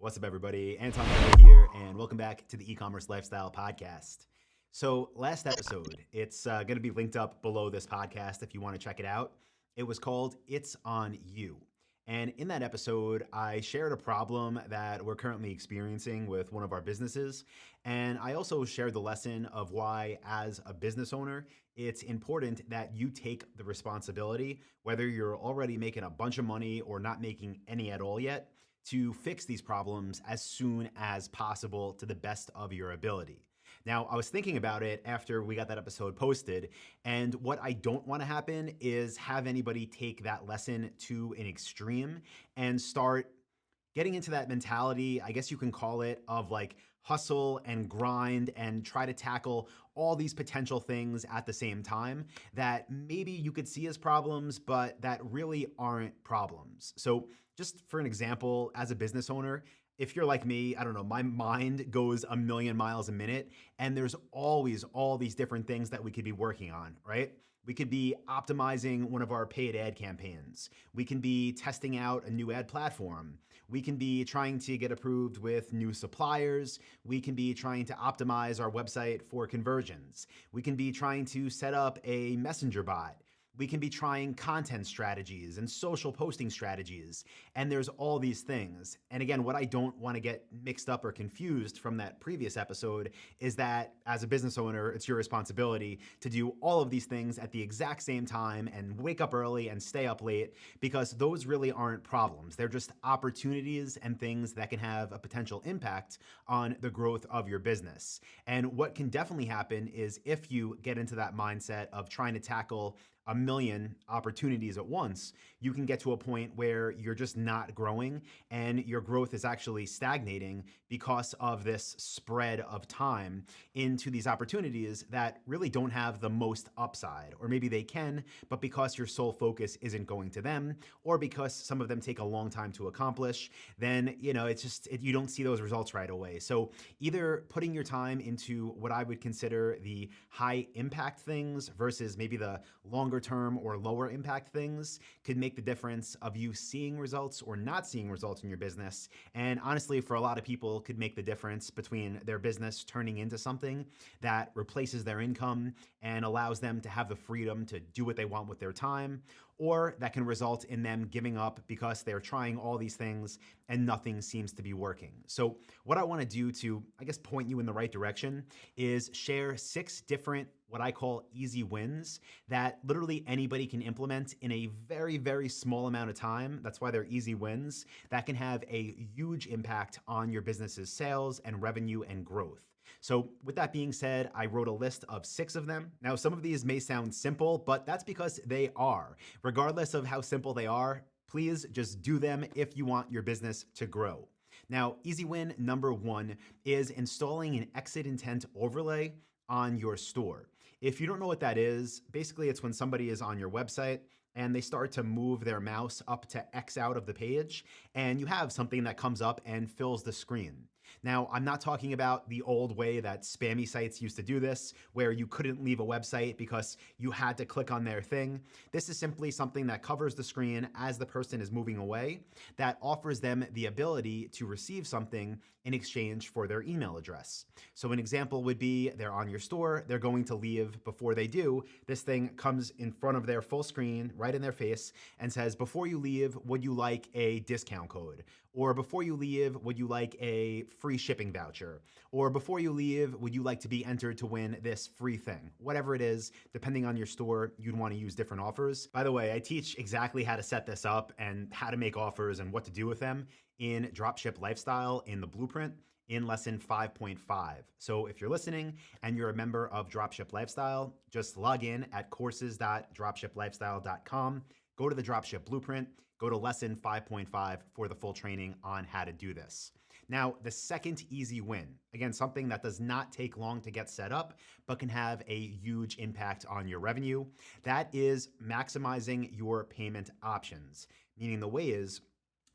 What's up, everybody? Anton Kraly here, and welcome back to the e-commerce lifestyle podcast. So, last episode, it's going to be linked up below this podcast if you want to check it out. It was called It's on You. And in that episode, I shared a problem that we're currently experiencing with one of our businesses. And I also shared the lesson of why, as a business owner, it's important that you take the responsibility, whether you're already making a bunch of money or not making any at all yet, to fix these problems as soon as possible to the best of your ability. Now, I was thinking about it after we got that episode posted, and what I don't want to happen is have anybody take that lesson to an extreme and start getting into that mentality, I guess you can call it, of like hustle and grind and try to tackle all these potential things at the same time that maybe you could see as problems, but that really aren't problems. So just for an example, as a business owner, if you're like me, I don't know, my mind goes a million miles a minute, and there's always all these different things that we could be working on, right? We could be optimizing one of our paid ad campaigns. We can be testing out a new ad platform. We can be trying to get approved with new suppliers. We can be trying to optimize our website for conversions. We can be trying to set up a messenger bot. We can be trying content strategies and social posting strategies, and there's all these things. And again, what I don't want to get mixed up or confused from that previous episode is that as a business owner, it's your responsibility to do all of these things at the exact same time and wake up early and stay up late, because those really aren't problems. They're just opportunities and things that can have a potential impact on the growth of your business. And what can definitely happen is if you get into that mindset of trying to tackle a million opportunities at once, you can get to a point where you're just not growing and your growth is actually stagnating because of this spread of time into these opportunities that really don't have the most upside. Or maybe they can, but because your sole focus isn't going to them, or because some of them take a long time to accomplish, then it's just you don't see those results right away. So either putting your time into what I would consider the high impact things versus maybe the longer term or lower impact things could make the difference of you seeing results or not seeing results in your business. And honestly, for a lot of people, could make the difference between their business turning into something that replaces their income and allows them to have the freedom to do what they want with their time, or that can result in them giving up because they're trying all these things and nothing seems to be working. So what I want to do to, I guess, point you in the right direction is share 6 different what I call easy wins that literally anybody can implement in a very, very small amount of time. That's why they're easy wins that can have a huge impact on your business's sales and revenue and growth. So with that being said, I wrote a list of 6 of them. Now, some of these may sound simple, but that's because they are. Regardless of how simple they are, please just do them if you want your business to grow. Now, easy win number 1 is installing an exit intent overlay on your store. If you don't know what that is, basically it's when somebody is on your website and they start to move their mouse up to X out of the page, and you have something that comes up and fills the screen. Now, I'm not talking about the old way that spammy sites used to do this, where you couldn't leave a website because you had to click on their thing. This is simply something that covers the screen as the person is moving away, that offers them the ability to receive something in exchange for their email address. So an example would be they're on your store, they're going to leave. Before they do, this thing comes in front of their full screen, right in their face, and says, before you leave, would you like a discount code? Or before you leave, would you like a free shipping voucher? Or before you leave, would you like to be entered to win this free thing? Whatever it is, depending on your store, you'd want to use different offers. By the way, I teach exactly how to set this up and how to make offers and what to do with them in Dropship Lifestyle in the blueprint in lesson 5.5. So if you're listening and you're a member of Dropship Lifestyle, just log in at courses.dropshiplifestyle.com, go to the Dropship Blueprint, go to lesson 5.5 for the full training on how to do this. Now, the second easy win, again, something that does not take long to get set up, but can have a huge impact on your revenue, that is maximizing your payment options, meaning the way is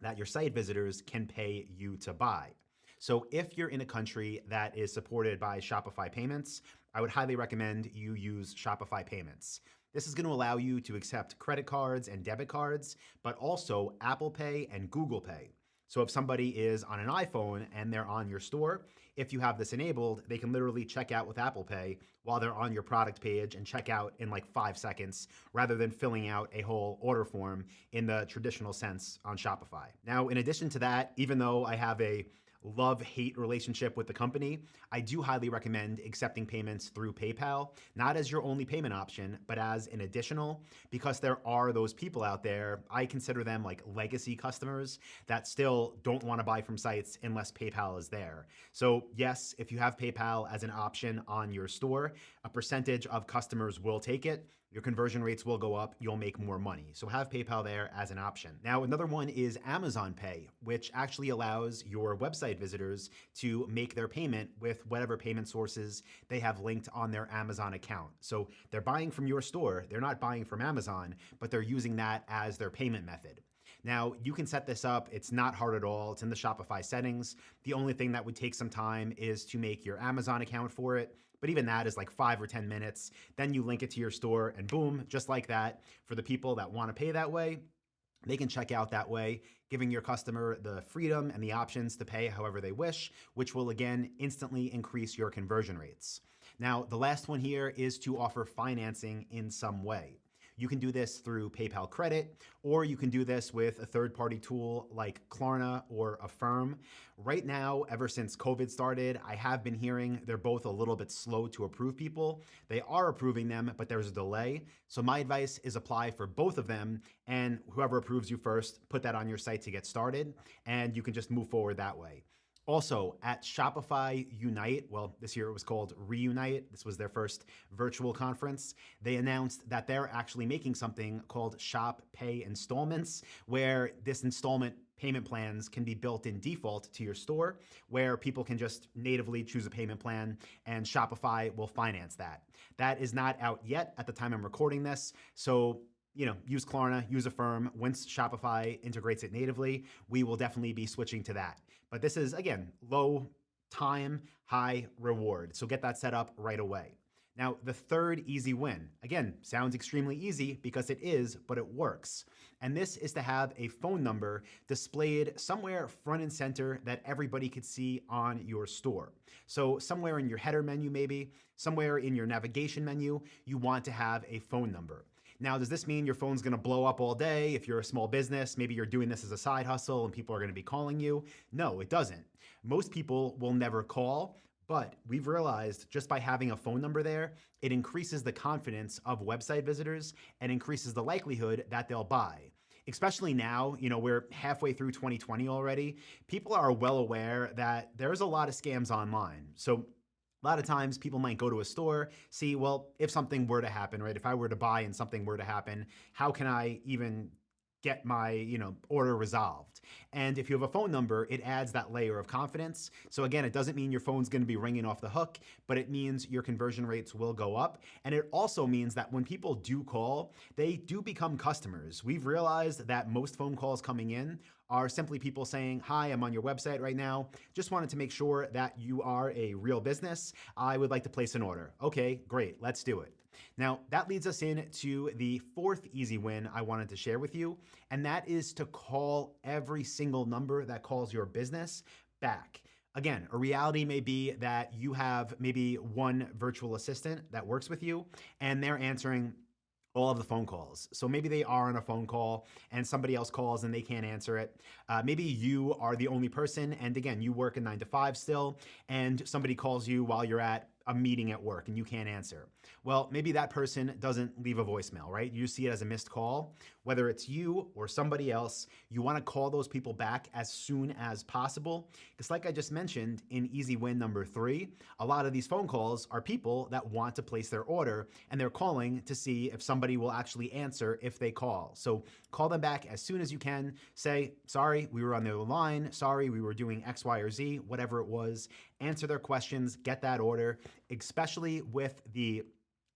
that your site visitors can pay you to buy. So if you're in a country that is supported by Shopify payments, I would highly recommend you use Shopify payments. This is going to allow you to accept credit cards and debit cards, but also Apple Pay and Google Pay. So if somebody is on an iPhone and they're on your store, if you have this enabled, they can literally check out with Apple Pay while they're on your product page and check out in like 5 seconds rather than filling out a whole order form in the traditional sense on Shopify. Now, in addition to that, even though I have a love-hate relationship with the company, I do highly recommend accepting payments through PayPal, not as your only payment option, but as an additional, because there are those people out there, I consider them like legacy customers that still don't want to buy from sites unless PayPal is there. So yes, if you have PayPal as an option on your store, a percentage of customers will take it. Your conversion rates will go up, you'll make more money. So have PayPal there as an option. Now, another one is Amazon Pay, which actually allows your website visitors to make their payment with whatever payment sources they have linked on their Amazon account. So they're buying from your store, they're not buying from Amazon, but they're using that as their payment method. Now, you can set this up. It's not hard at all. It's in the Shopify settings. The only thing that would take some time is to make your Amazon account for it. But even that is like 5 or 10 minutes. Then you link it to your store and boom, just like that. For the people that want to pay that way, they can check out that way, giving your customer the freedom and the options to pay however they wish, which will again instantly increase your conversion rates. Now, the last one here is to offer financing in some way. You can do this through PayPal Credit, or you can do this with a third-party tool like Klarna or Affirm. Right now, ever since COVID started, I have been hearing they're both a little bit slow to approve people. They are approving them, but there's a delay. So my advice is apply for both of them, and whoever approves you first, put that on your site to get started, and you can just move forward that way. Also, at Shopify Unite, well, this year it was called Reunite. This was their first virtual conference. They announced that they're actually making something called Shop Pay Installments, where this installment payment plans can be built in default to your store, where people can just natively choose a payment plan and Shopify will finance that. That is not out yet at the time I'm recording this. So use Klarna, use Affirm. Once Shopify integrates it natively, we will definitely be switching to that. But this is, again, low time, high reward. So get that set up right away. Now, the third easy win, again, sounds extremely easy because it is, but it works. And this is to have a phone number displayed somewhere front and center that everybody could see on your store. So somewhere in your header menu, maybe, somewhere in your navigation menu, you want to have a phone number. Now, does this mean your phone's gonna blow up all day? If you're a small business, maybe you're doing this as a side hustle and people are gonna be calling you. No, it doesn't. Most people will never call, but we've realized just by having a phone number there, it increases the confidence of website visitors and increases the likelihood that they'll buy. Especially now, we're halfway through 2020 already. People are well aware that there's a lot of scams online. So a lot of times people might go to a store, see, well, if something were to happen, right? If I were to buy and something were to happen, how can I even get my, order resolved? And if you have a phone number, it adds that layer of confidence. So again, it doesn't mean your phone's going to be ringing off the hook, but it means your conversion rates will go up. And it also means that when people do call, they do become customers. We've realized that most phone calls coming in are simply people saying, hi, I'm on your website right now. Just wanted to make sure that you are a real business. I would like to place an order. Okay, great, let's do it. Now, that leads us into the fourth easy win I wanted to share with you, and that is to call every single number that calls your business back. Again, a reality may be that you have maybe one virtual assistant that works with you, and they're answering all of the phone calls. So maybe they are on a phone call and somebody else calls and they can't answer it. Maybe you are the only person, and again, you work a 9 to 5 still, and somebody calls you while you're at a meeting at work and you can't answer. Well, maybe that person doesn't leave a voicemail, right? You see it as a missed call. Whether it's you or somebody else, you want to call those people back as soon as possible. Because like I just mentioned in easy win number 3, a lot of these phone calls are people that want to place their order and they're calling to see if somebody will actually answer if they call. So call them back as soon as you can. Say, sorry, we were on the other line. Sorry, we were doing X, Y, or Z, whatever it was. Answer their questions, get that order, especially with the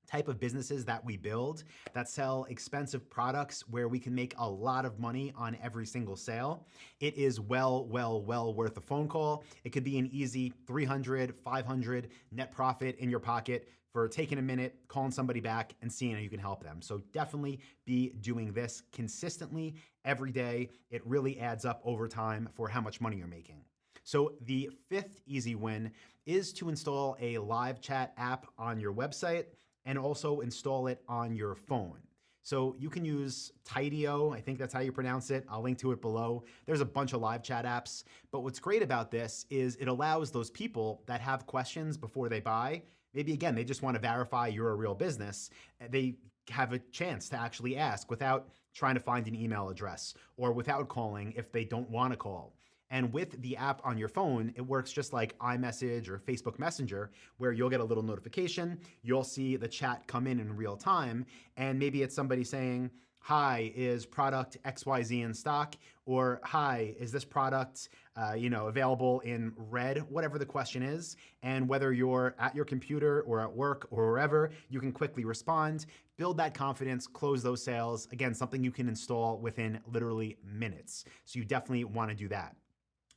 type of businesses that we build that sell expensive products where we can make a lot of money on every single sale, it is well worth a phone call. It could be an easy 300, 500 net profit in your pocket for taking a minute, calling somebody back and seeing how you can help them. So definitely be doing this consistently every day. It really adds up over time for how much money you're making. So the fifth easy win is to install a live chat app on your website and also install it on your phone. So you can use Tideo, I think that's how you pronounce it. I'll link to it below. There's a bunch of live chat apps, but what's great about this is it allows those people that have questions before they buy, maybe again, they just want to verify you're a real business, they have a chance to actually ask without trying to find an email address or without calling if they don't want to call. And with the app on your phone, it works just like iMessage or Facebook Messenger, where you'll get a little notification, you'll see the chat come in real time, and maybe it's somebody saying, hi, is product XYZ in stock? Or hi, is this product available in red? Whatever the question is. And whether you're at your computer or at work or wherever, you can quickly respond, build that confidence, close those sales. Again, something you can install within literally minutes. So you definitely want to do that.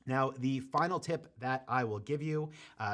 Now, the final tip that I will give you,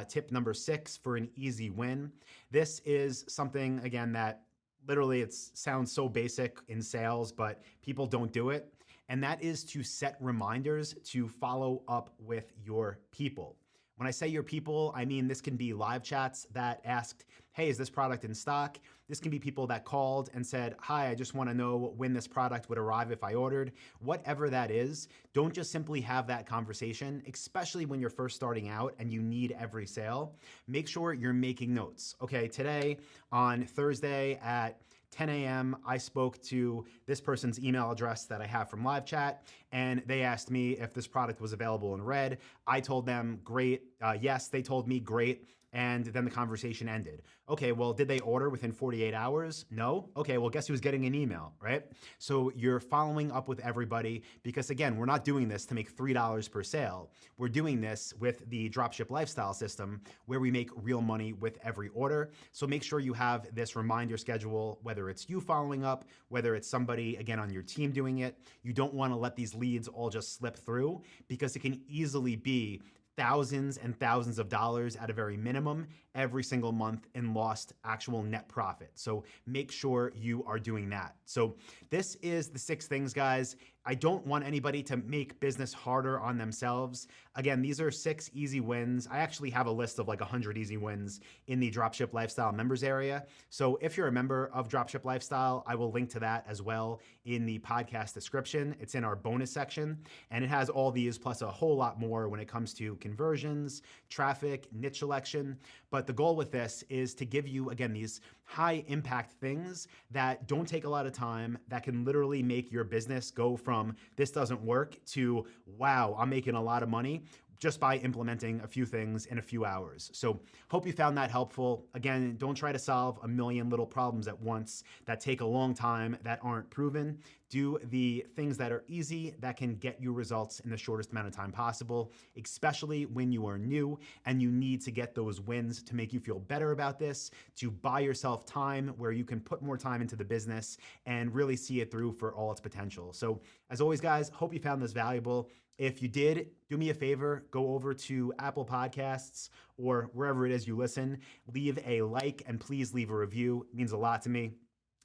tip number 6 for an easy win. This is something, again, that literally it sounds so basic in sales, but people don't do it. And that is to set reminders to follow up with your people. When I say your people, I mean this can be live chats that asked, hey, is this product in stock? This can be people that called and said, hi, I just want to know when this product would arrive if I ordered. Whatever that is, don't just simply have that conversation, especially when you're first starting out and you need every sale. Make sure you're making notes. Okay, today on Thursday at 10 a.m., I spoke to this person's email address that I have from live chat, and they asked me if this product was available in red. I told them, great. Yes, they told me, great. And then the conversation ended. Okay, well, did they order within 48 hours? No? Okay, well, guess who's getting an email, right? So you're following up with everybody because, again, we're not doing this to make $3 per sale. We're doing this with the Dropship Lifestyle System where we make real money with every order. So make sure you have this reminder schedule, whether it's you following up, whether it's somebody, again, on your team doing it. You don't want to let these leads all just slip through because it can easily be thousands and thousands of dollars at a very minimum every single month in lost actual net profit. So make sure you are doing that. So this is the 6 things, guys. I don't want anybody to make business harder on themselves. Again, these are 6 easy wins. I actually have a list of like 100 easy wins in the Dropship Lifestyle members area. So if you're a member of Dropship Lifestyle, I will link to that as well in the podcast description. It's in our bonus section, and it has all these plus a whole lot more when it comes to conversions, traffic, niche selection. But the goal with this is to give you, again, these high impact things that don't take a lot of time, that can literally make your business go from this doesn't work to, wow, I'm making a lot of money just by implementing a few things in a few hours. So hope you found that helpful. Again, don't try to solve a million little problems at once that take a long time, that aren't proven. Do the things that are easy, that can get you results in the shortest amount of time possible, especially when you are new and you need to get those wins to make you feel better about this, to buy yourself time where you can put more time into the business and really see it through for all its potential. So as always, guys, hope you found this valuable. If you did, do me a favor, go over to Apple Podcasts or wherever it is you listen, leave a like, and please leave a review. It means a lot to me.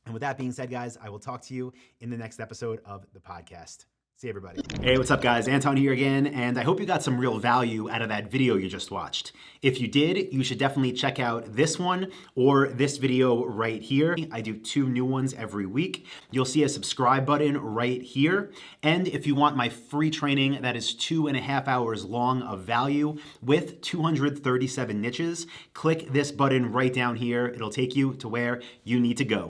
And with that being said, guys, I will talk to you in the next episode of the podcast. See everybody. Hey, what's up, guys? Anton here again, and I hope you got some real value out of that video you just watched. If you did, you should definitely check out this one or this video right here. I do 2 new ones every week. You'll see a subscribe button right here. And if you want my free training that is 2.5 hours long of value with 237 niches, click this button right down here. It'll take you to where you need to go.